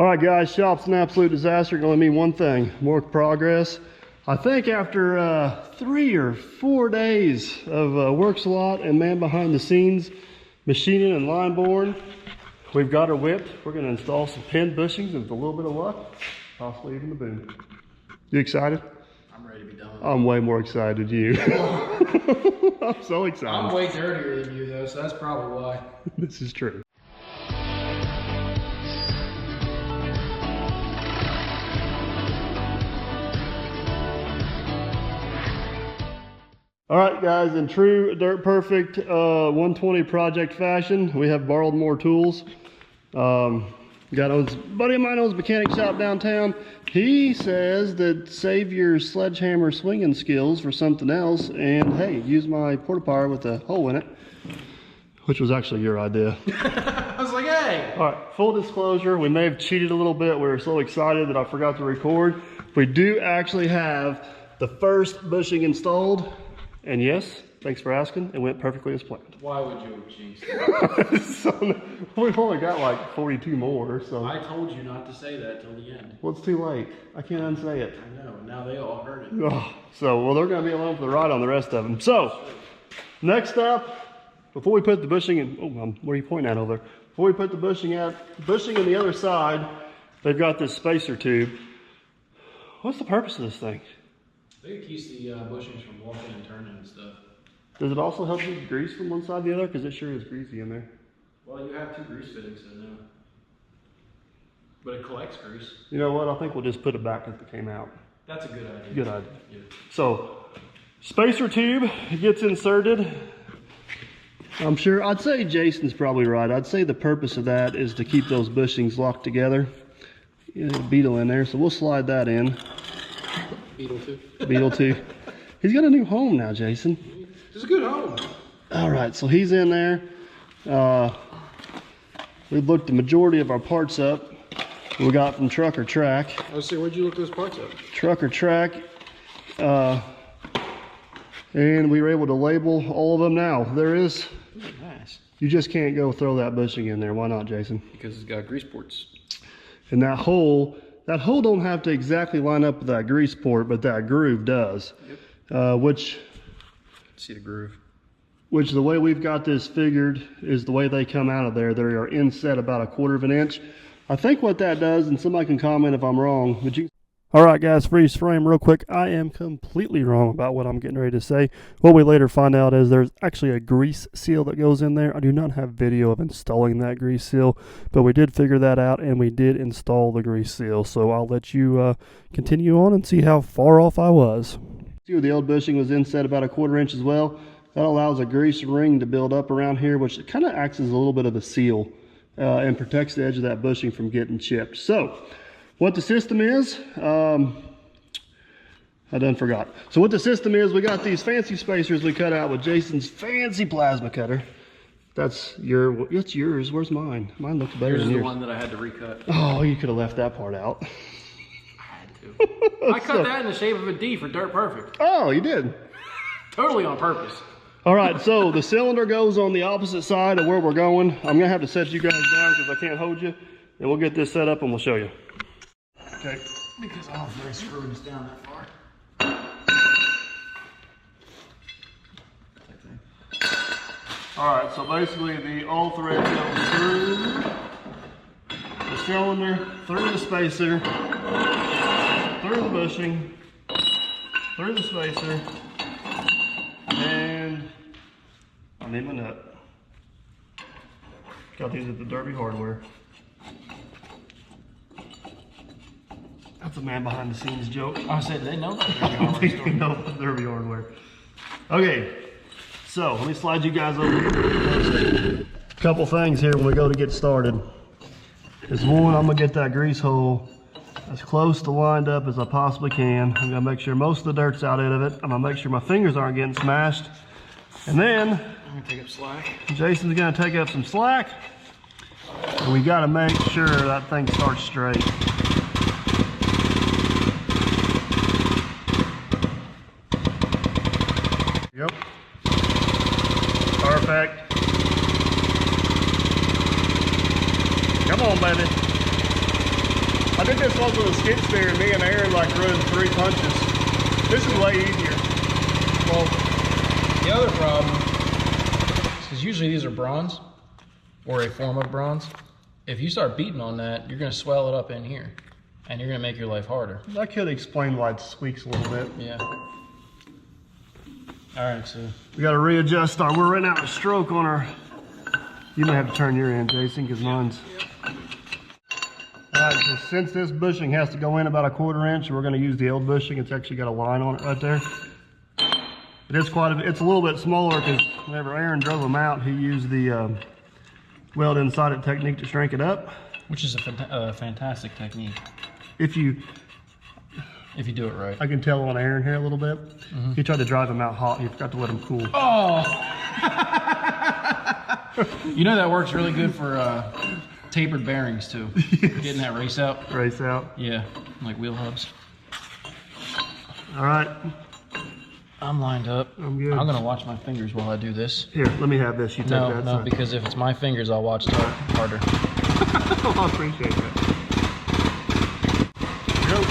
All right, guys, shop's an absolute disaster. Gonna mean one thing, more progress. I think after 3 or 4 days of WorksAlot and man behind the scenes, machining and line boring, we've got her whipped. We're gonna install some pin bushings and with a little bit of luck, possibly even the boom. You excited? I'm ready to be done. I'm way more excited than you. I'm so excited. I'm way dirtier than you though, so that's probably why. This is true. All right, guys, in true Dirt Perfect 120 project fashion, we have borrowed more tools. Buddy of mine owns a mechanic shop downtown. He says that save your sledgehammer swinging skills for something else, and hey, use my porta-power with a hole in it, which was actually your idea. I was like, hey! All right, full disclosure, we may have cheated a little bit. We were so excited that I forgot to record. We do actually have the first bushing installed. And yes, thanks for asking. It went perfectly as planned. Why would you have jinxed it? So, we've only got like 42 more, so. I told you not to say that till the end. Well, it's too late. I can't unsay it. I know, now they all heard it. Oh, so, well, they're gonna be along for the ride on the rest of them. So, next up, before we put the bushing in, where are you pointing at over there? Before we put the bushing in the other side, they've got this spacer tube. What's the purpose of this thing? I think it keeps the bushings from walking and turning and stuff. Does it also help you grease from one side to the other? Because it sure is greasy in there. Well, you have 2 grease fittings, so no. But it collects grease. You know what? I think we'll just put it back as it came out. That's a good idea. Good idea. Yeah. So, spacer tube gets inserted. I'm sure, I'd say Jason's probably right. I'd say the purpose of that is to keep those bushings locked together. There's a beetle in there, so we'll slide that in. Beetle too. Beetle too. He's got a new home now, Jason. It's a good home. All right, so he's in there. We've looked the majority of our parts up. We got from Truck or Track. I was saying, where'd you look those parts up? Truck or Track. And we were able to label all of them now. There is. Nice. You just can't go throw that bushing in there. Why not, Jason? Because it's got grease ports. And that hole don't have to exactly line up with that grease port, but that groove does. Yep. See the groove. Which the way we've got this figured is the way they come out of there. They are inset about 1/4 inch. I think what that does, and somebody can comment if I'm wrong, but you... All right, guys, freeze frame real quick. I am completely wrong about what I'm getting ready to say. What we later find out is there's actually a grease seal that goes in there. I do not have video of installing that grease seal, but we did figure that out, and we did install the grease seal. So I'll let you continue on and see how far off I was. See where the old bushing was inset about 1/4 inch as well. That allows a grease ring to build up around here, which kind of acts as a little bit of a seal and protects the edge of that bushing from getting chipped. So what the system is, I done forgot. So what the system is, we got these fancy spacers we cut out with Jason's fancy plasma cutter. It's yours. Where's mine? Mine looks better than yours. Yours is the one that I had to recut. Oh, you could have left that part out. I had to. I cut that in the shape of a D for Dirt Perfect. Oh, you did? Totally on purpose. All right, so the cylinder goes on the opposite side of where we're going. I'm gonna have to set you guys down because I can't hold you. And we'll get this set up and we'll show you. Okay. Because I don't really screw this down that far. All right, so basically all threads go through the cylinder, through the spacer, through the bushing, through the spacer, and I need my nut. Got these at the Derby Hardware. That's a man behind the scenes joke. I said they know that. I think they know about Derby Hardware. Okay, so let me slide you guys over here. Couple things here when we go to get started. Is one, I'm gonna get that grease hole as close to lined up as I possibly can. I'm gonna make sure most of the dirt's out of it. I'm gonna make sure my fingers aren't getting smashed. And then, I'm gonna take up slack. Jason's gonna take up some slack. And we gotta make sure that thing starts straight. Yep. Perfect. Come on, baby. this was with a skid steer and me and Aaron like running 3 punches. This is way easier. Well, the other problem is because usually these are bronze or a form of bronze. If you start beating on that, you're going to swell it up in here and you're going to make your life harder. That could explain why it squeaks a little bit. Yeah. All right, so We got to readjust our, we're running out of stroke on our, you may have to turn your end, Jason, because mine's. All right, so since this bushing has to go in about a 1/4 inch, we're going to use the old bushing. It's actually got a line on it right there. It is quite a bit, it's a little bit smaller because whenever Aaron drove them out, he used the weld inside it technique to shrink it up. which is a fantastic technique If you do it right. I can tell on Aaron here a little bit. He tried to drive him out hot. He forgot to let him cool. Oh! You know that works really good for tapered bearings too. Yes. Getting that race out. Race out. Yeah, like wheel hubs. All right. I'm lined up. I'm good. I'm gonna watch my fingers while I do this. Here, let me have this. You take that. No, because if it's my fingers, I'll watch harder. Oh, I appreciate that. Go.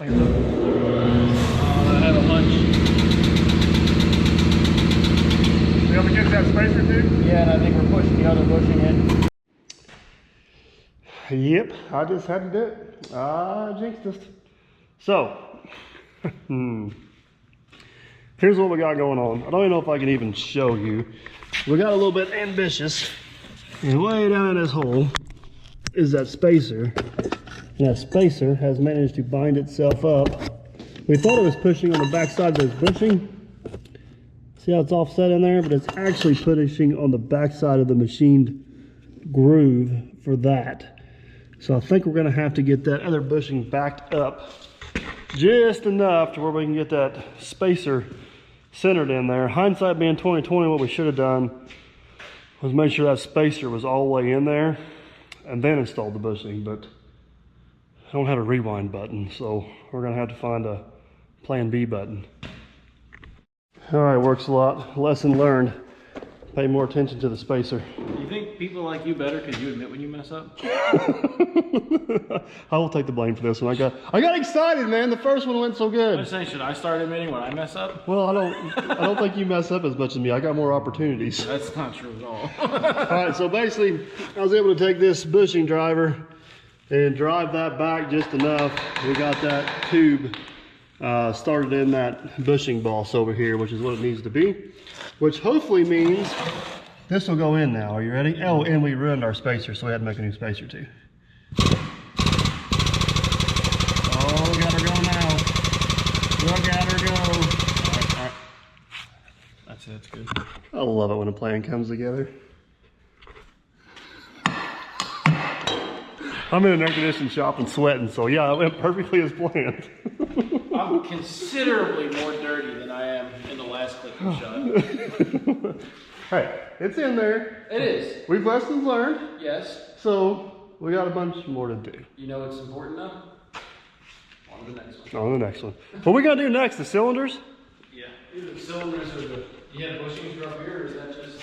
I have a hunch. You able to get that spacer too? Yeah, and I think we're pushing the other bushing in. Yep, I just had to do it. I jinxed us. So, here's what we got going on. I don't even know if I can even show you. We got a little bit ambitious. And way down in this hole is that spacer. And that spacer has managed to bind itself up. We thought it was pushing on the back side of this bushing. See how it's offset in there? But it's actually pushing on the back side of the machined groove for that. So I think we're gonna have to get that other bushing backed up just enough to where we can get that spacer centered in there. Hindsight being 20/20, what we should have done was make sure that spacer was all the way in there and then install the bushing, but I don't have a rewind button, so we're gonna have to find a plan B button. All right, WorksAlot, lesson learned. Pay more attention to the spacer. You think people like you better because you admit when you mess up? I will take the blame for this one. I got excited, man. The first one went so good. I'm saying, should I start admitting when I mess up? Well, I don't think you mess up as much as me. I got more opportunities. That's not true at all. All right, so basically, I was able to take this bushing driver and drive that back just enough. We got that tube started in that bushing boss over here, which is what it needs to be, which hopefully means this will go in now. Are you ready? Oh, and we ruined our spacer, so we had to make a new spacer too. Oh, look at her go now. Look at her go. All right. That's it, that's good. I love it when a plan comes together. I'm in an air-conditioned shop and sweating, so yeah, it went perfectly as planned. I'm considerably more dirty than I am in the last clip we shot. Hey, it's in there. It is. We've lessons learned, Yes. so we got a bunch more to do. You know what's important though? On to the next one. On the next one. What we gonna do next? The cylinders? Yeah. Either the cylinders or the... You had bushings up here, or is that just...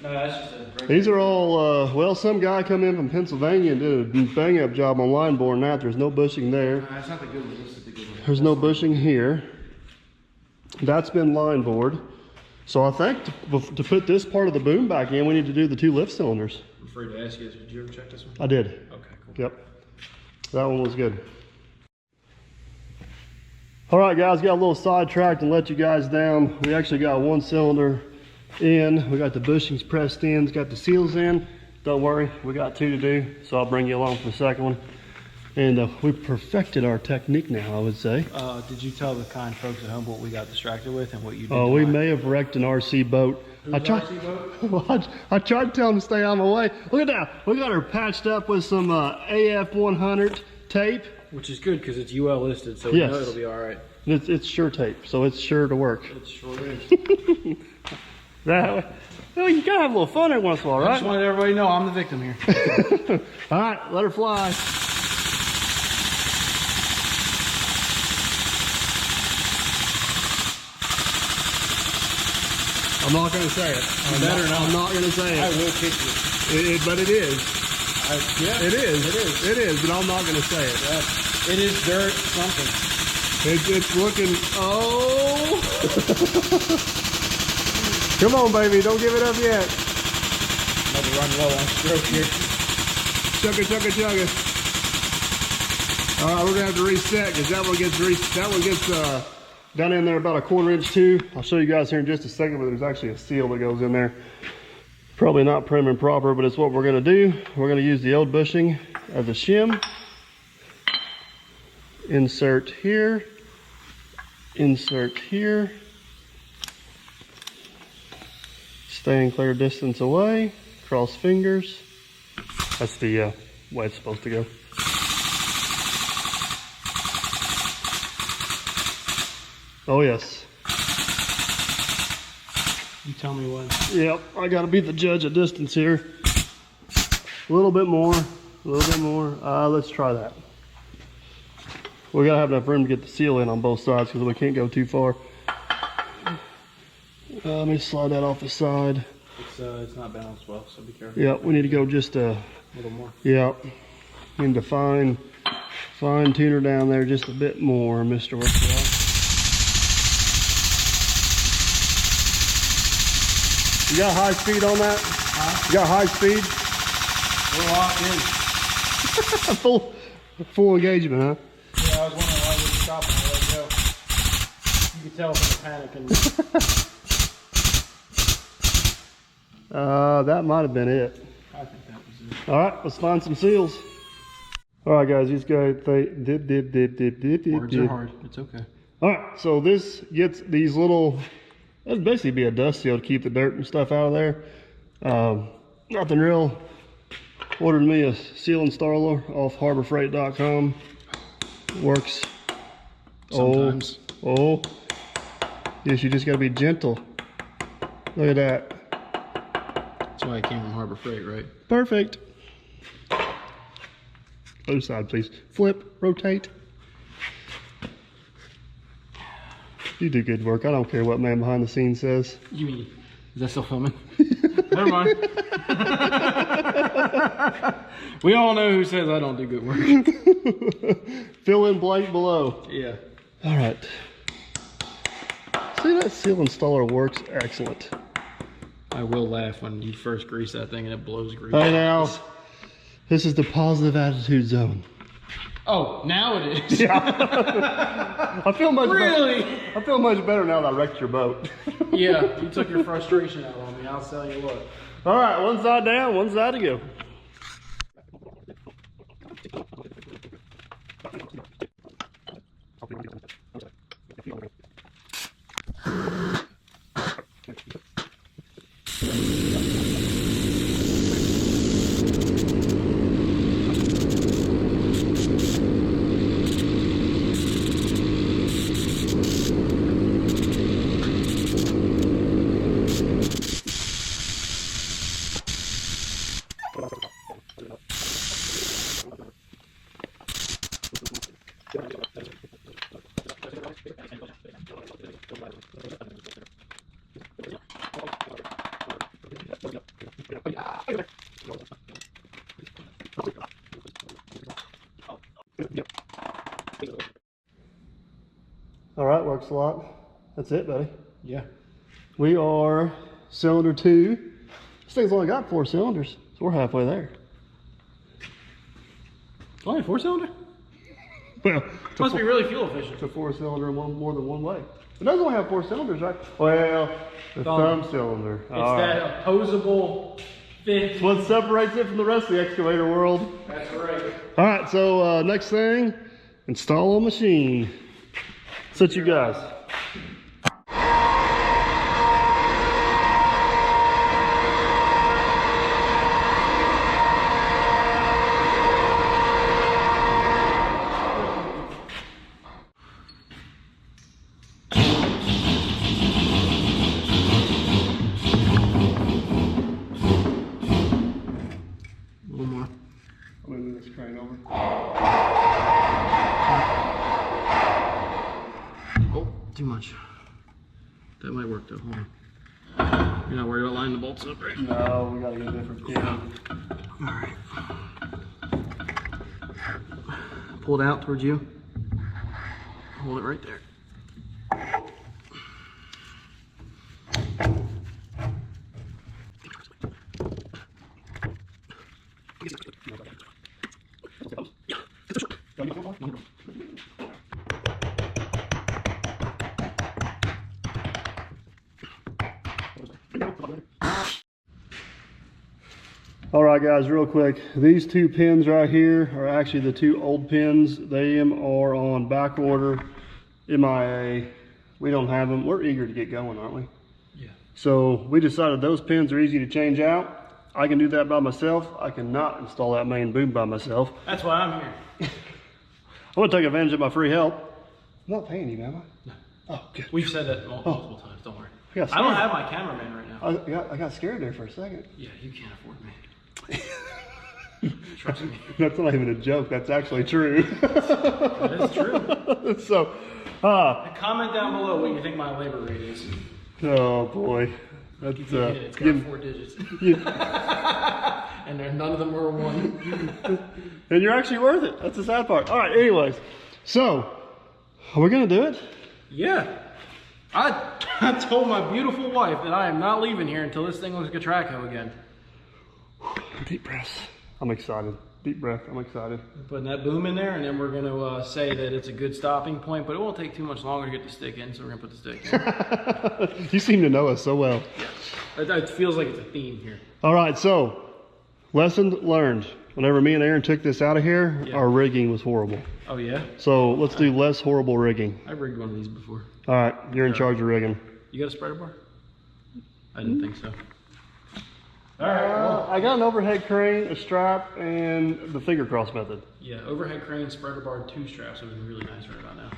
No, that's just a... These are all, well, some guy come in from Pennsylvania and did a bang-up job on line boring that. There's no bushing there. That's not the good one. This is the good one. There's no bushing here. That's been line bored. So I think to put this part of the boom back in, we need to do the 2 lift cylinders. I'm afraid to ask you this. Did you ever check this one? I did. Okay, cool. Yep. That one was good. All right, guys, got a little sidetracked and let you guys down. We actually got 1 cylinder in. We got the bushings pressed in, got the seals in. Don't worry, we got 2 to do, so I'll bring you along for the second one. And we perfected our technique now, I would say. Did you tell the kind folks at home what we got distracted with and what you did? Oh, we may have wrecked an RC boat. I tried to tell them to stay out of my way. Look at that. We got her patched up with some AF100 tape. Which is good because it's UL listed, so Yes. we know it'll be all right. It's sure tape, so it's sure to work. It sure is. Well, you gotta have a little fun every once in a while, I right? just wanted everybody to know I'm the victim here. All right, let her fly. I'm not gonna say it. I'm not gonna say I it. will kick you. But it is. Yeah, It is. It is. It is. But I'm not gonna say it. It is dirt something. It's looking. Oh! Come on, baby. Don't give it up yet. I'm about to run low on stroke here. Chug it, chug it, chug it. All right, we're gonna have to reset because that one gets down in there about a 1/4 inch too. I'll show you guys here in just a second, but there's actually a seal that goes in there. Probably not prim and proper, but it's what we're gonna do. We're gonna use the old bushing as a shim. Insert here. Insert here. Staying clear distance away. Cross fingers. That's the way it's supposed to go. Oh yes. You tell me what. Yep, I gotta be the judge of distance here. A little bit more, a little bit more. Let's try that. We gotta have enough room to get the seal in on both sides because we can't go too far. Let me slide that off the side. It's not balanced well, so be careful. Yep, we need to go just A little more. yep. Need to fine tune her down there just a bit more, Mr. Worksaw. You got high speed on that? Huh? You got high speed? We're locked in. Full engagement, huh? Yeah, I was wondering why we were stopping and let go. You could tell from the panic and That might have been it. I think that was it. All right, let's find some seals. All right, guys, these guys, they dip. Words are hard. It's okay. All right, so this gets these little, that'd basically be a dust seal to keep the dirt and stuff out of there. Nothing real. Ordered me a seal installer off harborfreight.com. Works. Sometimes. Oh. Yes, you just gotta be gentle. Look at that. That's why I came from Harbor Freight, right? Perfect. Other side, please. Flip, rotate. You do good work. I don't care what man behind the scenes says. You mean, is that still filming? Never mind. We all know who says I don't do good work. Fill in blank below. Yeah. All right. See, that seal installer works excellent. I will laugh when you first grease that thing and it blows grease. Hey now, this is the positive attitude zone. Oh, now it is. Yeah. I feel much Really? better. I feel much better now that I wrecked your boat. Yeah, you took your frustration out on me. I'll tell you what. All right, one side down, one side to go. All right, works a lot. That's it, buddy. Yeah. We are cylinder 2. This thing's only got 4 cylinders, so we're halfway there. Only 4-cylinder? Well, Must be really fuel efficient. it's a 4-cylinder in more than one way. It does only have 4 cylinders, right? Well, the thumb cylinder. It's that opposable It's what separates it from the rest of the excavator world. That's right. All right, so next thing, install a machine. Such you guys. crane over. Oh, too much. That might work though. Hold on. You're not worried about lining the bolts up, right? No, we gotta get a different pin. Alright. Pull it out towards you. Hold it right there. All right, guys, real quick. These two pins right here are actually the two old pins. They are on back order, MIA. We don't have them. We're eager to get going, aren't we? Yeah. So we decided those pins are easy to change out. I can do that by myself. I cannot install that main boom by myself. That's why I'm here. I want to take advantage of my free help. I'm not paying you, am I? No. Oh, good. We've said that multiple times, don't worry. I I don't have my cameraman right now. I got scared there for a second. Yeah, you can't afford me. Trust me. That's not even a joke. That's actually true. That is true. So, Comment down below what you think my labor rate is. oh boy. That's, It's got 4 digits. And none of them are 1. and you're actually worth it. That's the sad part. All right, anyways. So, are we going to do it? Yeah. I told my beautiful wife that I am not leaving here until this thing looks like a track hoe again. Deep breaths. I'm excited. Deep breath. I'm excited. We're putting that boom in there, and then we're going to say that it's a good stopping point, but it won't take too much longer to get the stick in, so we're going to put the stick in. You seem to know us so well. It feels like it's a theme here. All right, so lesson learned. Whenever me and Aaron took this out of here, Yeah. our rigging was horrible. Oh, yeah? So let's do less horrible rigging. I've rigged one of these before. All right, you're in charge of rigging. You got a spreader bar? I didn't think so. All right, well, I got an overhead crane, a strap, and the finger cross method. yeah, overhead crane, spreader bar, 2 straps would be really nice right about now.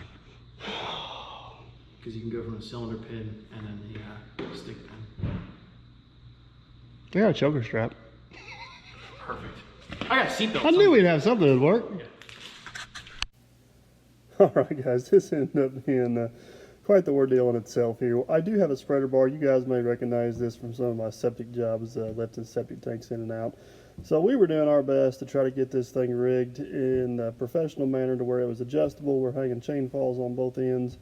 Because you can go from the cylinder pin and then the stick pin. I got a choker strap. Perfect. I got seatbelts. I knew we'd have something that'd work. Yeah. All right, guys, this ended up being quite the ordeal in itself here. I do have a spreader bar. You guys may recognize this from some of my septic jobs, lifting septic tanks in and out. So we were doing our best to try to get this thing rigged in a professional manner to where it was adjustable. We're hanging chain falls on both ends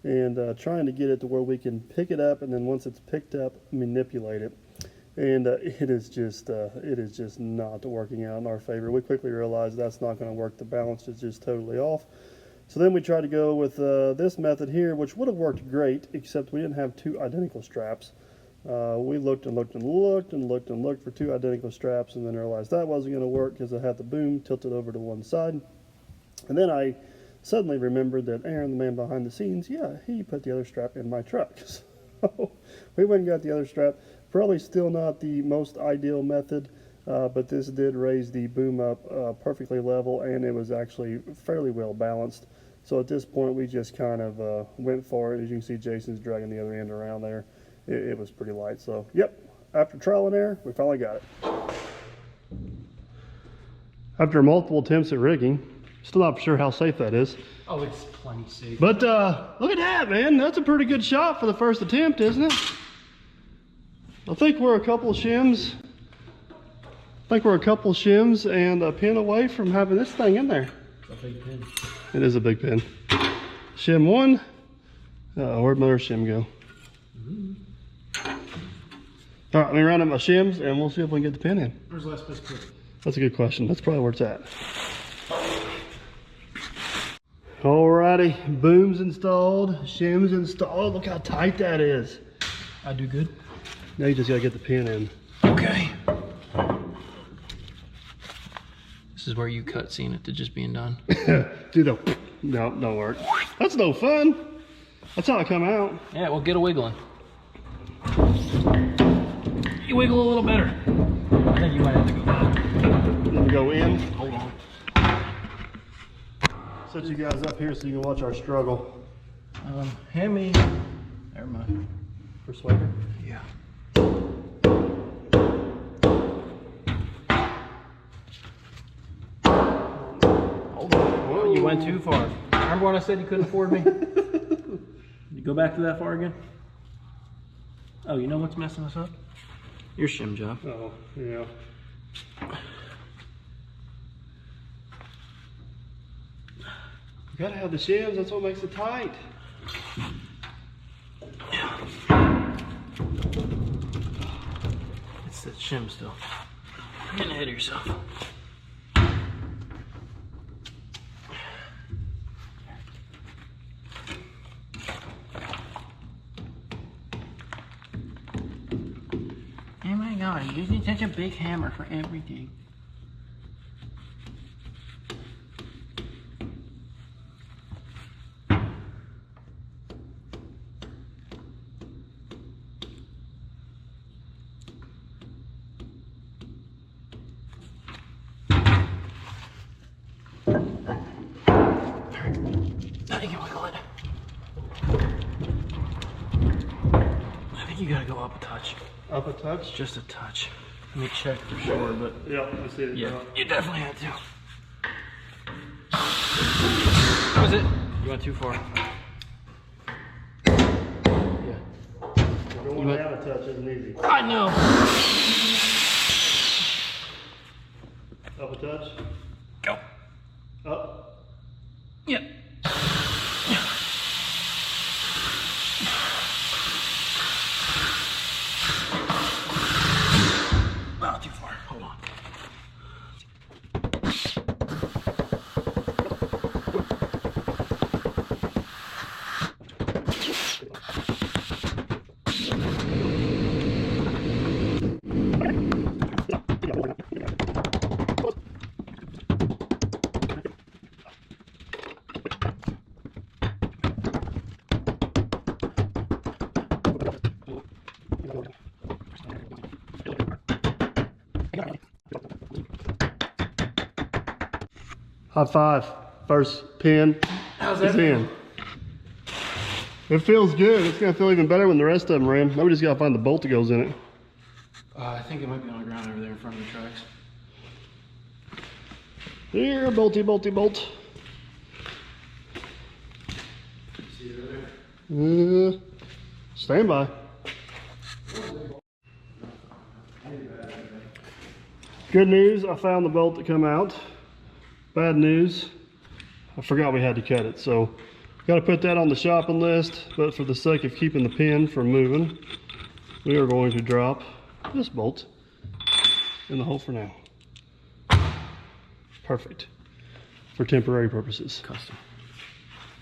and trying to get it to where we can pick it up, and then once it's picked up, manipulate it. And it is just not working out in our favor. We quickly realized that's not going to work. The balance is just totally off. So then we tried to go with this method here, which would have worked great, except we didn't have 2 identical straps. We looked and looked and looked and looked and looked for 2 identical straps, and then realized that wasn't going to work because I had the boom tilted over to one side. And then I suddenly remembered that Aaron, the man behind the scenes, yeah, he put the other strap in my truck. So we went and got the other strap. Probably still not the most ideal method, but this did raise the boom up perfectly level, and it was actually fairly well balanced. So at this point, we just kind of went for it. As you can see, Jason's dragging the other end around there. It was pretty light. So, yep, after trial and error, we finally got it. After multiple attempts at rigging, still not sure how safe that is. Oh, it's plenty safe. But look at that, man. That's a pretty good shot for the first attempt, isn't it? I think we're a couple shims. And a pin away from having this thing in there. It's a big pin. It is a big pin. Shim 1. Where'd my other shim go? All right, let me round up my shims and we'll see if we can get the pin in. Where's the last place to put it? That's a good question. That's probably where it's at. Alrighty, booms installed, shims installed. Look how tight that is. I do good. Now you just gotta get the pin in. Okay. This is where you cut seeing it to just being done. Do the, no, don't work. That's no fun. That's how I come out. Yeah, well, get a wiggling. You wiggle a little better. I think you might have to go back. Then go in. Hold on. Set you guys up here so you can watch our struggle. Hand me. Never mind. Persuader. Yeah. went too far. Remember when I said you couldn't afford me? You go back to that far again? Oh, you know what's messing us up? Your shim job. Oh, yeah. You gotta have the shims, that's what makes it tight. It's the shim still. You're getting ahead of yourself. Oh my god, you're using such a big hammer for everything. I think you wiggle it. I think you gotta go up a touch. Up a touch? Just a touch. Let me check for sure, but Yep, I see it. yeah, you definitely had to. That was it. You went too far. Yeah. Don't want to have a touch, isn't easy. I know. Up a touch? Go. Up. Yep. Wow, too far. Hold on. High five. First pin How's is that? in. It feels good. It's gonna feel even better when the rest of them are in. Now we just gotta find the bolt that goes in it. I think it might be on the ground over there in front of the tracks. Here, bolty, bolty, bolt. See it over there? Stand by. Good news, I found the bolt that come out. Bad news, I forgot we had to cut it, so got to put that on the shopping list, but for the sake of keeping the pin from moving, we are going to drop this bolt in the hole for now. Perfect for temporary purposes. Custom.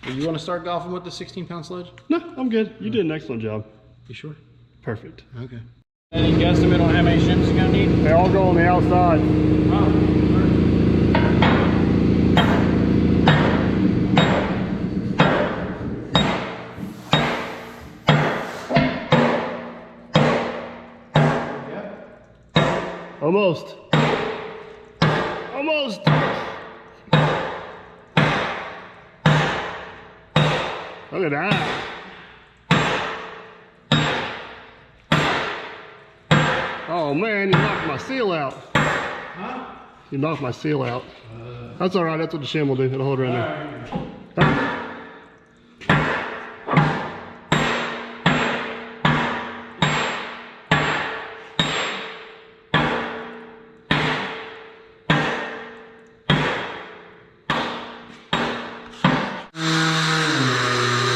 You want to start golfing with the 16-pound sledge? No, I'm good. You did an excellent job. You sure? Perfect. Okay. Any guesstimate on how many shims you're gonna need? They all go on the outside. Almost. Almost. Look at that. Oh man, you knocked my seal out. Huh? You knocked my seal out. That's all right. That's what the shim will do. It'll hold it right there. Huh?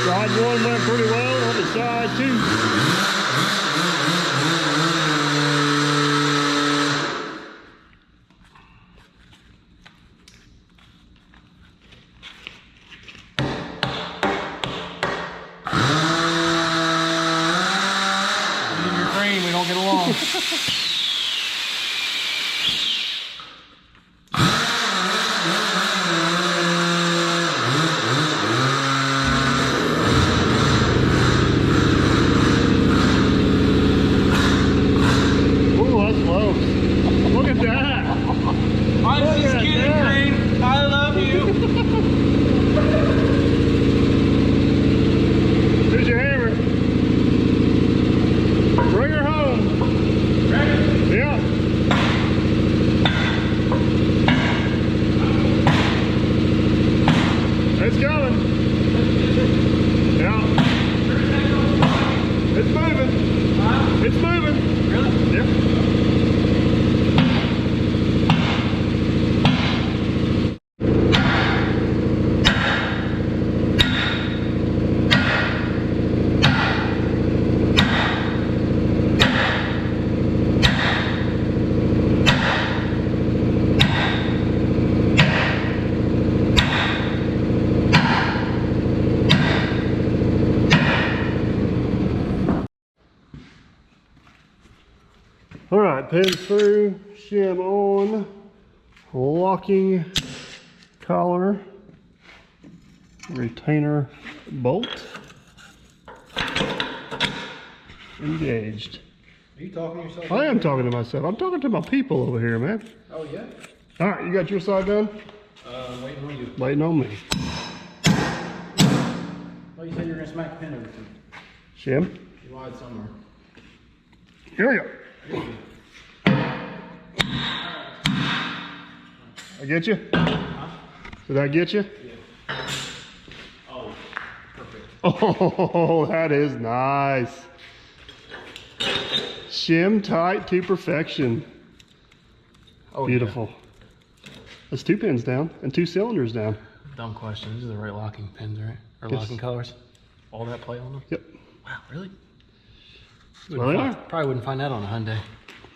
Side one went pretty well on the side two. You and your crane, we don't get along. Ooh, that's close. Look at that. I'm Look just at kidding, that. crane. I love you. Here's your hammer. Bring her home. Ready? Yeah. right, pins through, shim on, locking collar, retainer bolt, engaged. Are you talking to yourself? I am talking to myself. I'm talking to my people over here, man. Oh, yeah? All right, you got your side done? Waiting on you. Waiting on me. Oh, you said you were going to smack the pin over to me. Shim. You lied somewhere. Here we go. I get you? Huh? Did I get you? Yeah. Oh, perfect. Oh, that is nice. Shim tight to perfection. Oh, Beautiful. That's 2 pins down and 2 cylinders down. Yeah. Dumb question. These are the right locking pins, right? Or Yes. locking colors? All that play on them? Yep. Wow, really? Well, they are. Probably wouldn't find that on a Hyundai.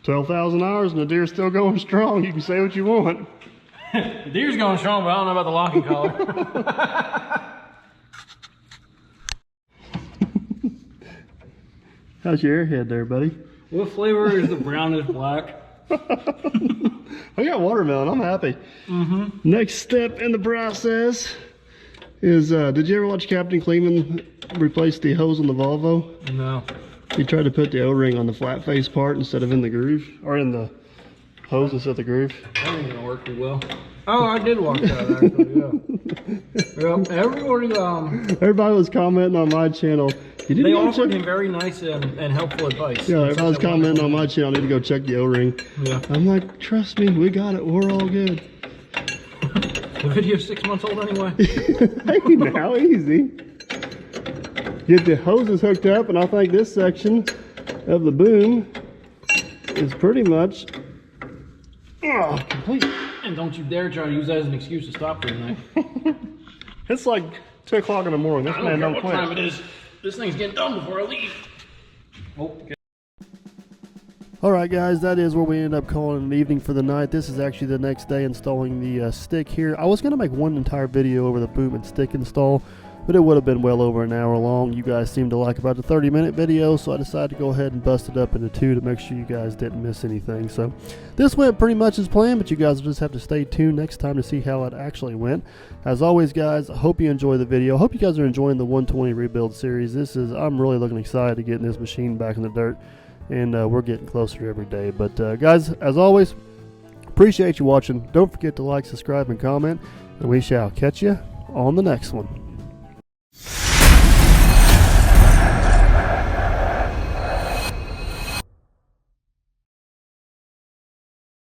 12,000 hours and the deer's still going strong. You can say what you want. The deer's going strong, but I don't know about the locking collar. How's your airhead there, buddy? What flavor is the brownish black? I got watermelon. I'm happy. Mm-hmm. Next step in the process is, did you ever watch Captain Kleeman replace the hose on the Volvo? No. He tried to put the O-ring on the flat face part instead of in the groove, or in the hose instead of the groove. That ain't gonna work too well. Oh, I did watch that actually, yeah. Yeah, Everybody was commenting on my channel. You didn't they go offered check- him very nice and helpful advice. Yeah, everybody was commenting on my channel. I need to go check the O-ring. Yeah. I'm like, trust me, we got it. We're all good. The video's 6 months old anyway. Hey, now easy. Get the hoses hooked up, and I think this section of the boom is pretty much complete. And don't you dare try to use that as an excuse to stop for the night. It's like 2 o'clock in the morning. This I man don't don't care what time quit. it is. This thing's getting done before I leave. Oh, okay. All right, guys, that is where we ended up calling an evening for the night. This is actually the next day installing the stick here. I was going to make one entire video over the boom and stick install, but it would have been well over an hour long. You guys seemed to like about the 30-minute video, so I decided to go ahead and bust it up into 2 to make sure you guys didn't miss anything. So this went pretty much as planned, but you guys will just have to stay tuned next time to see how it actually went. As always, guys, I hope you enjoy the video. I hope you guys are enjoying the 120 rebuild series. I'm really looking excited to getting this machine back in the dirt, and we're getting closer every day. But guys, as always, appreciate you watching. Don't forget to like, subscribe, and comment, and we shall catch you on the next one.